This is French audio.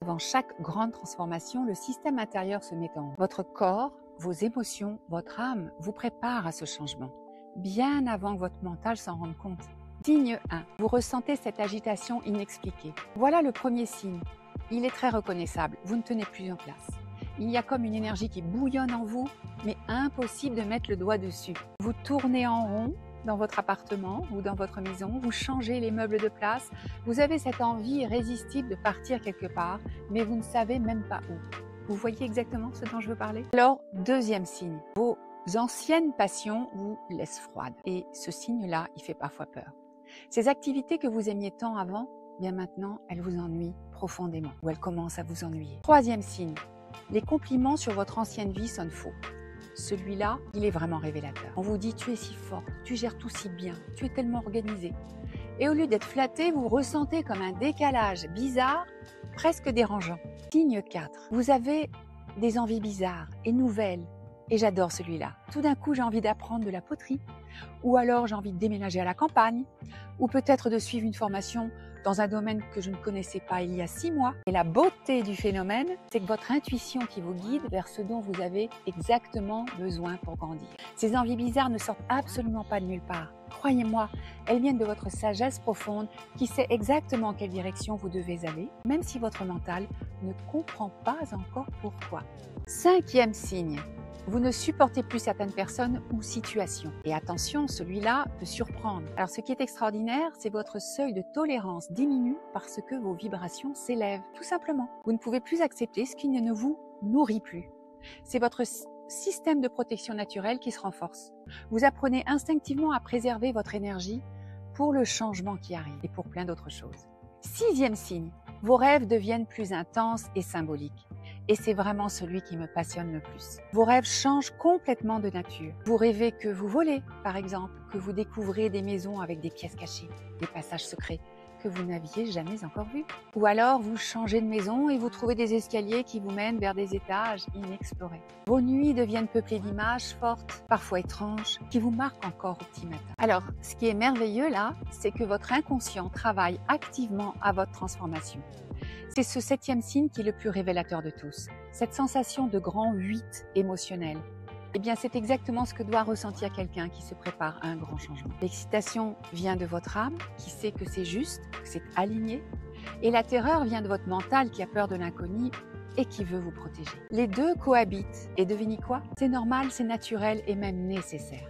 Avant chaque grande transformation, le système intérieur se met en route. Votre corps, vos émotions, votre âme vous préparent à ce changement, bien avant que votre mental s'en rende compte. Signe 1. Vous ressentez cette agitation inexpliquée. Voilà le premier signe. Il est très reconnaissable. Vous ne tenez plus en place. Il y a comme une énergie qui bouillonne en vous, mais impossible de mettre le doigt dessus. Vous tournez en rond dans votre appartement ou dans votre maison, vous changez les meubles de place, vous avez cette envie irrésistible de partir quelque part, mais vous ne savez même pas où. Vous voyez exactement ce dont je veux parler? Alors, deuxième signe, vos anciennes passions vous laissent froide. Et ce signe-là, il fait parfois peur. Ces activités que vous aimiez tant avant, bien maintenant, elles vous ennuient profondément, ou elles commencent à vous ennuyer. Troisième signe, les compliments sur votre ancienne vie sonnent faux. Celui-là, il est vraiment révélateur. On vous dit « tu es si forte, tu gères tout si bien, tu es tellement organisée ». Et au lieu d'être flatté, vous ressentez comme un décalage bizarre, presque dérangeant. Signe 4. Vous avez des envies bizarres et nouvelles. Et j'adore celui-là. Tout d'un coup, j'ai envie d'apprendre de la poterie. Ou alors, j'ai envie de déménager à la campagne. Ou peut-être de suivre une formation dans un domaine que je ne connaissais pas il y a 6 mois. Et la beauté du phénomène, c'est que votre intuition qui vous guide vers ce dont vous avez exactement besoin pour grandir. Ces envies bizarres ne sortent absolument pas de nulle part. Croyez-moi, elles viennent de votre sagesse profonde qui sait exactement quelle direction vous devez aller, même si votre mental ne comprend pas encore pourquoi. Cinquième signe. Vous ne supportez plus certaines personnes ou situations. Et attention, celui-là peut surprendre. Alors ce qui est extraordinaire, c'est votre seuil de tolérance diminue parce que vos vibrations s'élèvent. Tout simplement. Vous ne pouvez plus accepter ce qui ne vous nourrit plus. C'est votre système de protection naturelle qui se renforce. Vous apprenez instinctivement à préserver votre énergie pour le changement qui arrive et pour plein d'autres choses. Sixième signe. Vos rêves deviennent plus intenses et symboliques. Et c'est vraiment celui qui me passionne le plus. Vos rêves changent complètement de nature. Vous rêvez que vous volez, par exemple, que vous découvrez des maisons avec des pièces cachées, des passages secrets que vous n'aviez jamais encore vus. Ou alors vous changez de maison et vous trouvez des escaliers qui vous mènent vers des étages inexplorés. Vos nuits deviennent peuplées d'images fortes, parfois étranges, qui vous marquent encore au petit matin. Alors, ce qui est merveilleux là, c'est que votre inconscient travaille activement à votre transformation. C'est ce septième signe qui est le plus révélateur de tous. Cette sensation de grand 8 émotionnel. Eh bien, c'est exactement ce que doit ressentir quelqu'un qui se prépare à un grand changement. L'excitation vient de votre âme, qui sait que c'est juste, que c'est aligné. Et la terreur vient de votre mental qui a peur de l'inconnu et qui veut vous protéger. Les deux cohabitent. Et devinez quoi? C'est normal, c'est naturel et même nécessaire.